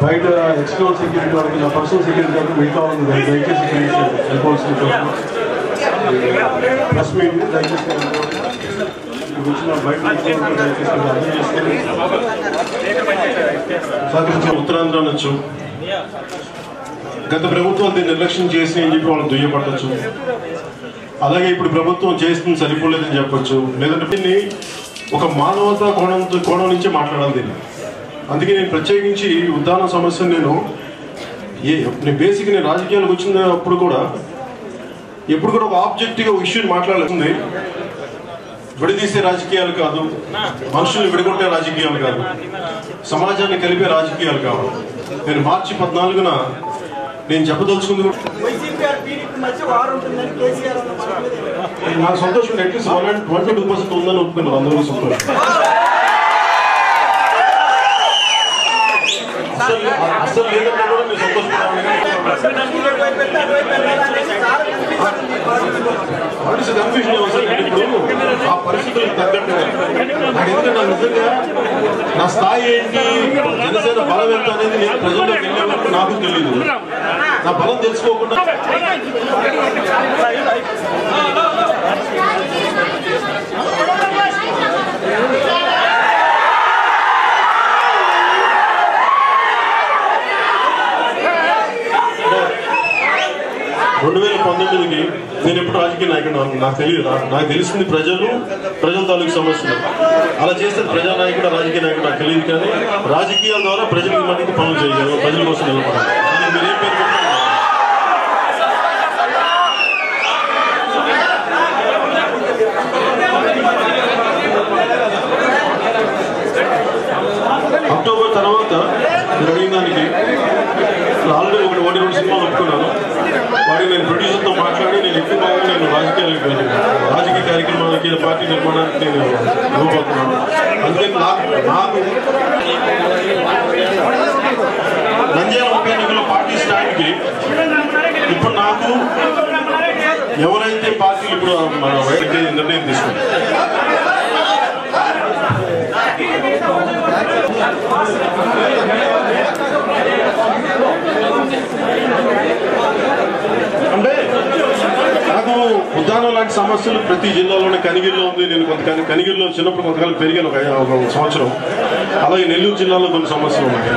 బయట external security వాళ్ళకి నా పర్సనల్ సెక్యూరిటీ వాళ్ళకి మిగతా వాళ్ళని దయచేసి వెళ్ళిపోవాల్సిన ప్రెస్ మీట్ దయచేసి వచ్చిన బయట అర్థం చేసుకొని ఉత్తరాంధ్ర అనొచ్చు. గత ప్రభుత్వం దీన్ని నిర్లక్ష్యం చేసి అని చెప్పి వాళ్ళని దుయ్యపట్టచ్చు. అలాగే ఇప్పుడు ప్రభుత్వం చేస్తుంది సరిపోలేదని చెప్పచ్చు. లేదంటే దీన్ని ఒక మానవతా కోణం నుంచి మాట్లాడాలి దీన్ని. అందుకే నేను ప్రత్యేకించి ఉద్దాన సమస్యను నేను బేసిక్ నేను రాజకీయాలకు వచ్చినప్పుడు కూడా ఎప్పుడు కూడా ఒక ఆబ్జెక్టివ్గా ఒక ఇష్యూని మాట్లాడాల్సింది. విడదీసే రాజకీయాలు కాదు, మనుషుల్ని విడగొట్టే రాజకీయాలు కాదు, సమాజాన్ని కలిపే రాజకీయాలు కాదు. నేను మార్చి 14న నేను చెప్పదలుచుకుంది కూడా నాకు సంతోషం. అట్లీస్ట్ 1-2% ఉందని ఒప్పుకున్నారు అందరూ సంతోషం. అసలు లేదన్నా కూడా మీరు సంతోషపడాలి. కన్ఫ్యూజన్ ఇప్పుడు ఆ పరిస్థితులకు తగ్గట్టు నాకు ఎందుకంటే నిజంగా నా స్థాయి ఏంటి, జనసేన బలం ఎంత అనేది నేను ప్రజల్లోకి వెళ్ళే వరకు నాకు తెలియదు. నా బలం తెలుసుకోకుండా నేను ఎప్పుడు రాజకీయ నాయకుడు నాకు తెలియదు. నాకు తెలిసింది ప్రజల తాలూకు సమస్యలు. అలా చేస్తే ప్రజానాయకుడు రాజకీయ నాయకుడు నాకు తెలియదు. కానీ రాజకీయాల ద్వారా ప్రజలకు మటుకు పనులు చేయగలరు, ప్రజల కోసం నిలబడాలి. మీరేం పేరు అక్టోబర్ తర్వాత జరిగిన దానికి ఆల్రెడీ ఒకటి 2 సినిమాలు ఒప్పుకున్నాను. వాడికి నేను ప్రొడ్యూసర్తో మాట్లాడి నేను ఎక్కువ బాగా నేను రాజకీయ కార్యక్రమాలకి పార్టీ నిర్మాణానికి నేను ఇవ్వబోతున్నాను. అందుకని నాకు నంద్యాల ఉప ఎన్నికల్లో పార్టీ స్టాండ్కి ఇప్పుడు నాకు ఎవరైతే పార్టీలు ఇప్పుడు మన వైద్య నిర్ణయం తీసుకుంటారు అంటే నాకు ఉద్దానం లాంటి సమస్యలు ప్రతి జిల్లాలోనే కనిగిరిలో ఉంది. నేను కనిగిరిలో చిన్నప్పుడు కొంతకాలం పెరిగాను, ఒక సంవత్సరం. అలాగే నెల్లూరు జిల్లాలో కొన్ని సమస్యలు ఉన్నాయి,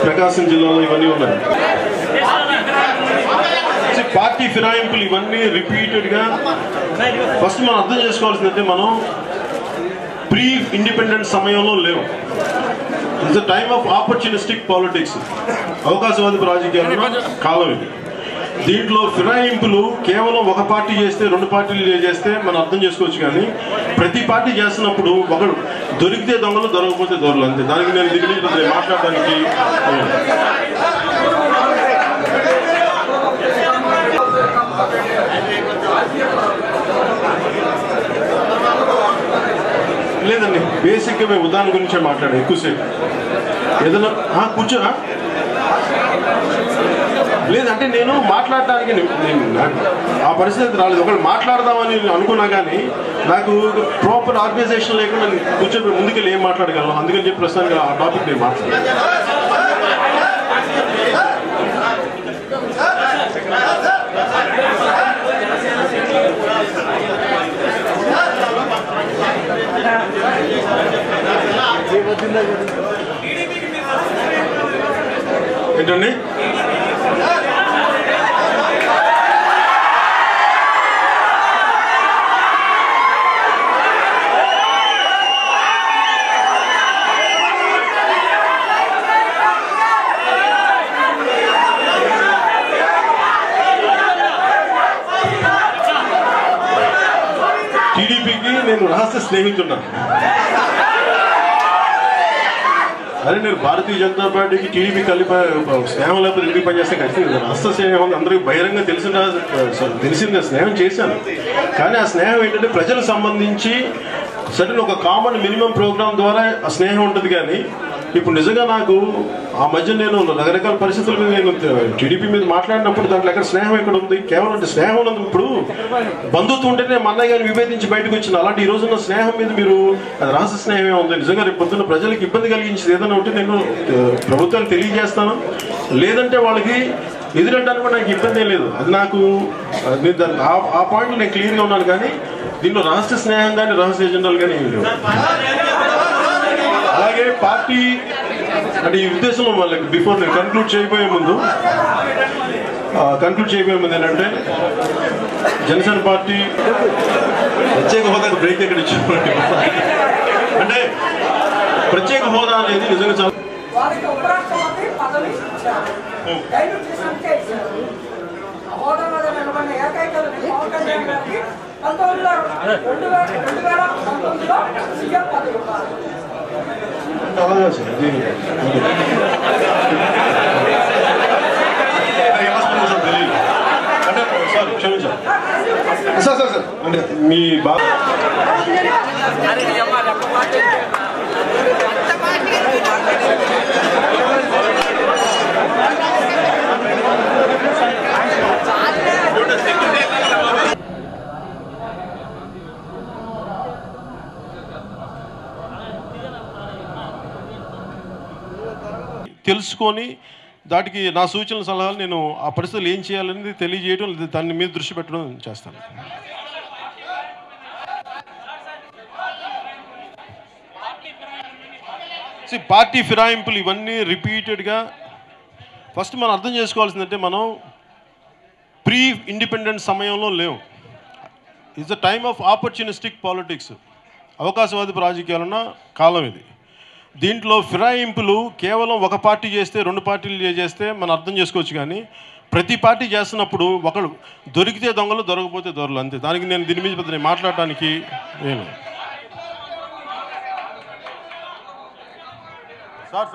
ప్రకాశం జిల్లాలో ఇవన్నీ ఉన్నాయి. పార్టీ ఫిరాయింపులు ఇవన్నీ రిపీటెడ్గా ఫస్ట్ మనం అర్థం చేసుకోవాల్సిందంటే మనం ప్రీ ఇండిపెండెంట్ సమయంలో లేవు. It's a time of opportunistic politics, అవకాశవాది రాజకీయాల్లో కాలం ఇది. దీంట్లో ఫిరాయింపులు కేవలం ఒక పార్టీ చేస్తే 2 పార్టీలు చేస్తే మనం అర్థం చేసుకోవచ్చు. కానీ ప్రతి పార్టీ చేస్తున్నప్పుడు ఒకడు దొరికితే దొంగలు, దొరకకపోతే దొరలు, అంతే. దానికి నేను దిగులు మాట్లాడడానికి లేదండి. బేసిక్గా మేము ఉదాహరణ గురించే మాట్లాడాం ఎక్కువసేపు. ఏదైనా కూర్చో లేదంటే నేను మాట్లాడటానికి ఆ పరిస్థితి రాలేదు. ఒకళ్ళు మాట్లాడదామని అనుకున్నా కానీ నాకు ప్రాపర్ ఆర్గనైజేషన్ లేకుండా కూర్చొని ముందుకెళ్ళి ఏం మాట్లాడగలను. అందుకని చెప్పి ప్రస్తుతానికి ఆ టాపిక్ నేను మాట్లాడాను. ఏంటండి నేను రహస్య స్నేహితున్నా. అరే నేను భారతీయ జనతా పార్టీకి టీడీపీ కలిపి స్నేహం లేకపోతే ఎందుకు పనిచేస్తే ఖచ్చితంగా రహస్య స్నేహం అందరికీ బహిరంగ తెలిసింది స్నేహం చేశాను. కానీ ఆ స్నేహం ఏంటంటే ప్రజలకు సంబంధించి సడన్ ఒక కామన్ మినిమం ప్రోగ్రామ్ ద్వారా ఆ స్నేహం ఉంటుంది. కానీ ఇప్పుడు నిజంగా నాకు ఆ మధ్య నేను రకరకాల పరిస్థితుల మీద నేను టీడీపీ మీద మాట్లాడినప్పుడు దాంట్లో ఎక్కడ స్నేహం ఎక్కడ ఉంది? కేవలం అంటే స్నేహం ఉన్నది. ఇప్పుడు బంధుత్వం ఉంటేనే మా అన్నయ్య గారిని విభేదించి బయటకు వచ్చింది. అలాంటి ఈ రోజున్న స్నేహం మీద మీరు అది రహస్య స్నేహమే ఉంది. నిజంగా రేపు పొద్దున్న ప్రజలకు ఇబ్బంది కలిగించేది ఏదైనా ఉంటే నేను ప్రభుత్వానికి తెలియజేస్తాను. లేదంటే వాళ్ళకి ఎదురంటానికి కూడా నాకు ఇబ్బంది ఏం లేదు. అది నాకు ఆ పాయింట్లో నేను క్లియర్గా ఉన్నాను. కానీ దీనిలో రహస్య స్నేహం కానీ రహస్య ఎజెండాలు కానీ ఏమి లేవు. అలాగే పార్టీ అంటే ఈ ఉద్దేశంలో వాళ్ళకి బిఫోర్ నేను కన్క్లూడ్ చేయబోయే ముందు ఏంటంటే జనసేన పార్టీ ప్రత్యేక హోదాకు బ్రేక్ ఎక్కడ ఇచ్చారు అంటే ప్రత్యేక హోదా అనేది నిజంగా చాలా అలాగా సార్. తెలియదు అంటే సార్ క్షమించాలి సార్ సార్ సార్ అంటే మీ బాగా తెలుసుకొని దానికి నా సూచనల సలహాలు నేను ఆ పరిస్థితులు ఏం చేయాలనేది తెలియజేయడం, దాని మీద దృష్టి పెట్టడం చేస్తాను. పార్టీ ఫిరాయింపులు ఇవన్నీ రిపీటెడ్గా ఫస్ట్ మనం అర్థం చేసుకోవాల్సిందంటే మనం ప్రీ ఇండిపెండెంట్ సమయంలో లేవు. It's the time of opportunistic politics, అవకాశవాది రాజకీయాలున్న కాలం ఇది. దీంట్లో ఫిరాయింపులు కేవలం ఒక పార్టీ చేస్తే 2 పార్టీలు చేస్తే మనం అర్థం చేసుకోవచ్చు. కానీ ప్రతి పార్టీ చేస్తున్నప్పుడు ఒకడు దొరికితే దొంగలు, దొరకపోతే దొరలు, అంతే. దానికి నేను దీని మీద పెద్ద మాట్లాడటానికి నేను సార్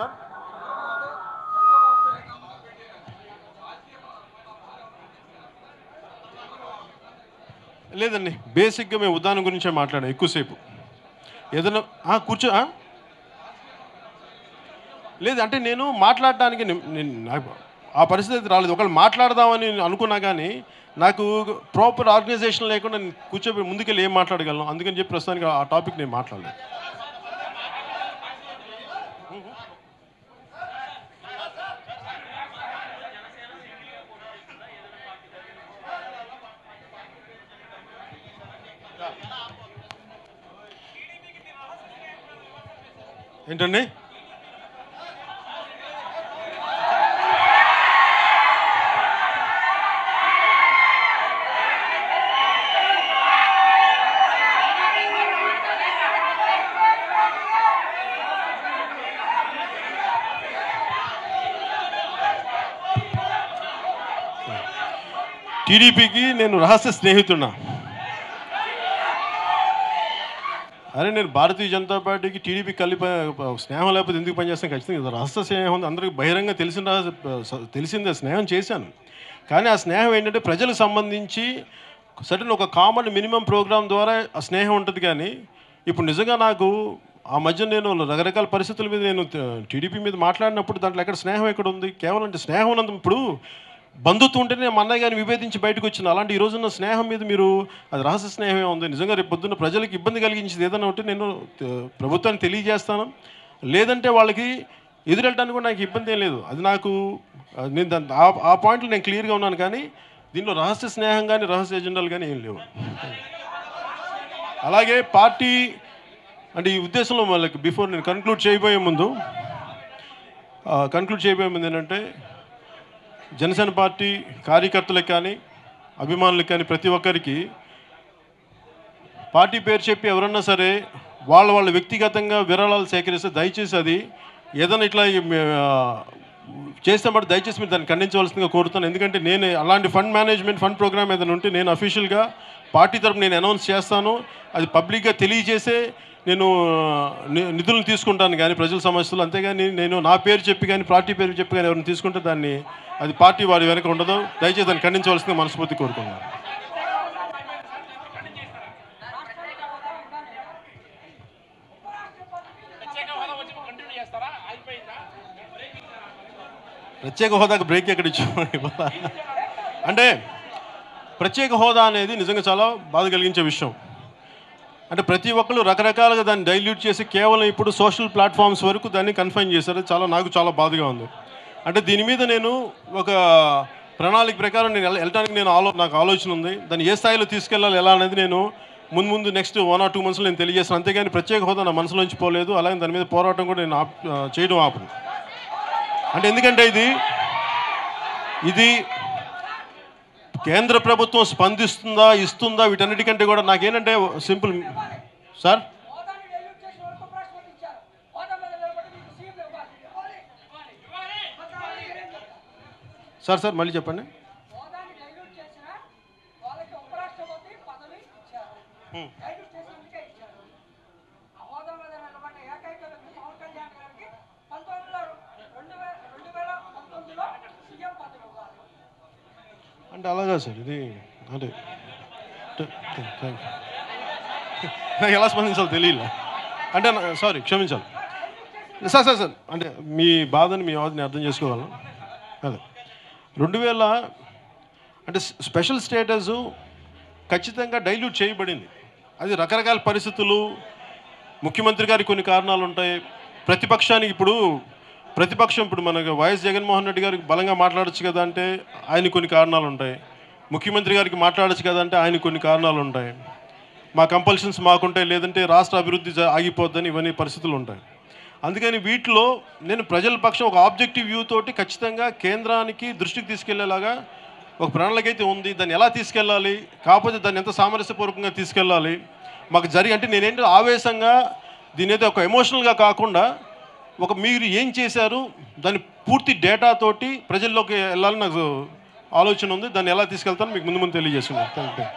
లేదండి, బేసిక్గా మేము ఉదాహరణ గురించే మాట్లాడాం ఎక్కువసేపు. ఏదైనా కూర్చో లేదు అంటే నేను మాట్లాడడానికి నాకు ఆ పరిస్థితి రాలేదు. ఒకళ్ళు మాట్లాడదామని అనుకున్నా కానీ నాకు ప్రాపర్ ఆర్గనైజేషన్ లేకుండా నేను కూర్చోబెట్టి ముందుకెళ్ళి ఏం మాట్లాడగలను. అందుకని చెప్పి ప్రస్తుతానికి ఆ టాపిక్ నేను మాట్లాడలేదు. ఏంటండి టీడీపీకి నేను రహస్య స్నేహితున్నా. అరే నేను భారతీయ జనతా పార్టీకి టీడీపీ కలిపి స్నేహం లేకపోతే ఎందుకు పనిచేస్తాను? ఖచ్చితంగా రహస్య స్నేహం అందరికీ బహిరంగ తెలిసిందే స్నేహం చేశాను. కానీ ఆ స్నేహం ఏంటంటే ప్రజలకు సంబంధించి సడన్ ఒక కామన్ మినిమం ప్రోగ్రామ్ ద్వారా ఆ స్నేహం ఉంటుంది. కానీ ఇప్పుడు నిజంగా నాకు ఆ మధ్య నేను రకరకాల పరిస్థితుల మీద నేను టీడీపీ మీద మాట్లాడినప్పుడు దాంట్లో ఎక్కడ స్నేహం ఎక్కడ ఉంది? కేవలం అంటే స్నేహం ఉన్నది. ఇప్పుడు బంధుత్వం ఉంటేనే మా అన్నయ్య గారిని విభేదించి బయటకు వచ్చింది. అలాంటి ఈ రోజున్న స్నేహం మీద మీరు అది రహస్య స్నేహమే ఉంది. నిజంగా రేపు పొద్దున్న ప్రజలకు ఇబ్బంది కలిగించేది ఏదైనా ఉంటే నేను ప్రభుత్వానికి తెలియజేస్తాను. లేదంటే వాళ్ళకి ఎదురెళ్ళడానికి కూడా నాకు ఇబ్బంది ఏం లేదు. అది నాకు నేను ఆ పాయింట్లో నేను క్లియర్గా ఉన్నాను. కానీ దీనిలో రహస్య స్నేహం కానీ రహస్య ఎజెండాలు కానీ ఏం లేవు. అలాగే పార్టీ అంటే ఈ ఉద్దేశంలో వాళ్ళకి బిఫోర్ నేను కన్క్లూడ్ చేయబోయే ముందు ఏంటంటే జనసేన పార్టీ కార్యకర్తలకు కానీ అభిమానులకు కానీ ప్రతి ఒక్కరికి పార్టీ పేరు చెప్పి ఎవరన్నా సరే వాళ్ళ వ్యక్తిగతంగా విరాళాలు సేకరిస్తే దయచేసి అది ఏదైనా ఇట్లా చేస్తే బట్టి దయచేసి మీరు దాన్ని ఖండించవలసిందిగా కోరుతాను. ఎందుకంటే నేను అలాంటి ఫండ్ మేనేజ్మెంట్ ఫండ్ ప్రోగ్రామ్ ఏదైనా ఉంటే నేను అఫీషియల్గా పార్టీ తరపున నేను అనౌన్స్ చేస్తాను, అది పబ్లిక్గా తెలియజేసే నేను నిధులను తీసుకుంటాను కానీ ప్రజల సమస్యలు, అంతేగాని నేను నా పేరు చెప్పి కానీ పార్టీ పేరు చెప్పి కానీ ఎవరిని తీసుకుంటే దాన్ని అది పార్టీ వారి వెనక ఉండదు. దయచేసి దాన్ని ఖండించవలసిందిగా మనస్ఫూర్తి కోరుకున్నాను. ప్రత్యేక హోదాకు బ్రేక్ ఎక్కడ ఇచ్చాము అంటే ప్రత్యేక హోదా అనేది నిజంగా చాలా బాధ కలిగించే విషయం. అంటే ప్రతి ఒక్కరు రకరకాలుగా దాన్ని డైల్యూట్ చేసి కేవలం ఇప్పుడు సోషల్ ప్లాట్ఫామ్స్ వరకు దాన్ని కన్ఫైన్ చేశారు. నాకు చాలా బాధగా ఉంది. అంటే దీని మీద నేను ఒక ప్రణాళిక ప్రకారం నేను వెళ్ళడానికి నాకు ఆలోచన ఉంది. దాన్ని ఏ స్థాయిలో తీసుకెళ్ళాలి ఎలా అనేది నేను ముందు నెక్స్ట్ 1 or 2 months నేను తెలియజేస్తాను. అంతేగాని ప్రత్యేక హోదా నా మనసులోంచి పోలేదు. అలాగే దాని మీద పోరాటం కూడా నేను చేయడం ఆపను. అంటే ఎందుకంటే ఇది కేంద్ర ప్రభుత్వం స్పందిస్తుందా ఇస్తుందా వీటన్నిటికంటే కూడా నాకేంటంటే సింపుల్ సార్ సార్ సార్ మళ్ళీ చెప్పండి. అంటే అలాగా సార్ ఇది అంటే నాకు ఎలా స్పందించాలో తెలియలే. అంటే సారీ క్షమించాలి సార్ సార్ సార్ అంటే మీ బాధని మీ బాధని అర్థం చేసుకోగలను. అదే 2000 అంటే స్పెషల్ స్టేటస్ ఖచ్చితంగా డైల్యూట్ చేయబడింది. అది రకరకాల పరిస్థితులు, ముఖ్యమంత్రి గారికి కొన్ని కారణాలు ఉంటాయి, ప్రతిపక్షానికి ఇప్పుడు మనకు వైఎస్ జగన్మోహన్ రెడ్డి గారికి బలంగా మాట్లాడచ్చు కదా అంటే ఆయన కొన్ని కారణాలు ఉంటాయి, ముఖ్యమంత్రి గారికి మాట్లాడచ్చు కదా అంటే ఆయన కొన్ని కారణాలు ఉంటాయి, మా కంపల్షన్స్ మాకుంటాయి, లేదంటే రాష్ట్ర అభివృద్ధి ఆగిపోద్దని ఇవన్నీ పరిస్థితులు ఉంటాయి. అందుకని వీటిలో నేను ప్రజల పక్షం ఒక ఆబ్జెక్టివ్ వ్యూ తోటి ఖచ్చితంగా కేంద్రానికి దృష్టికి తీసుకెళ్లేలాగా ఒక ప్రణాళిక అయితే ఉంది. దాన్ని ఎలా తీసుకెళ్ళాలి, కాకపోతే దాన్ని ఎంత సామరస్యపూర్వకంగా తీసుకెళ్ళాలి మాకు అంటే నేనేంటి ఆవేశంగా దీని అయితే ఒక ఎమోషనల్గా కాకుండా మీరు ఏం చేశారు దాని పూర్తి డేటాతోటి ప్రజల్లోకి వెళ్ళాలని నాకు ఆలోచన ఉంది. దాన్ని ఎలా తీసుకెళ్తాను మీకు ముందు తెలియజేస్తున్నాను. Thank you.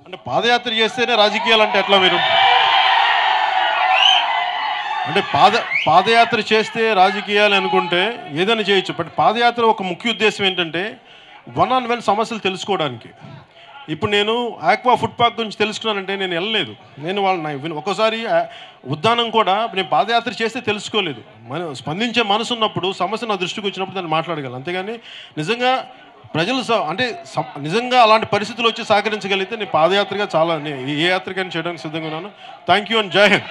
అంటే పాదయాత్ర చేస్తేనే రాజకీయాలు అంటే ఎట్లా మీరు అంటే పాదయాత్ర చేస్తే రాజకీయాలు అనుకుంటే ఏదైనా చేయొచ్చు. బట్ పాదయాత్ర ఒక ముఖ్య ఉద్దేశం ఏంటంటే 1-on-1 సమస్యలు తెలుసుకోవడానికి. ఇప్పుడు నేను ఆక్వా ఫుడ్ పార్క్ గురించి తెలుసుకున్నానంటే నేను వెళ్ళలేదు. నేను వాళ్ళని ఒక్కోసారి ఉద్దానం కూడా నేను పాదయాత్ర చేస్తే తెలుసుకోలేదు. స్పందించే మనసు ఉన్నప్పుడు సమస్య నా దృష్టికి వచ్చినప్పుడు దాన్ని మాట్లాడగలను. అంతేగాని నిజంగా ప్రజలు అంటే నిజంగా అలాంటి పరిస్థితులు వచ్చి సహకరించగలిగితే నేను పాదయాత్రగా ఏ యాత్రకైనా చేయడానికి సిద్ధంగా ఉన్నాను. థ్యాంక్ యూ అండ్ జై హింద్.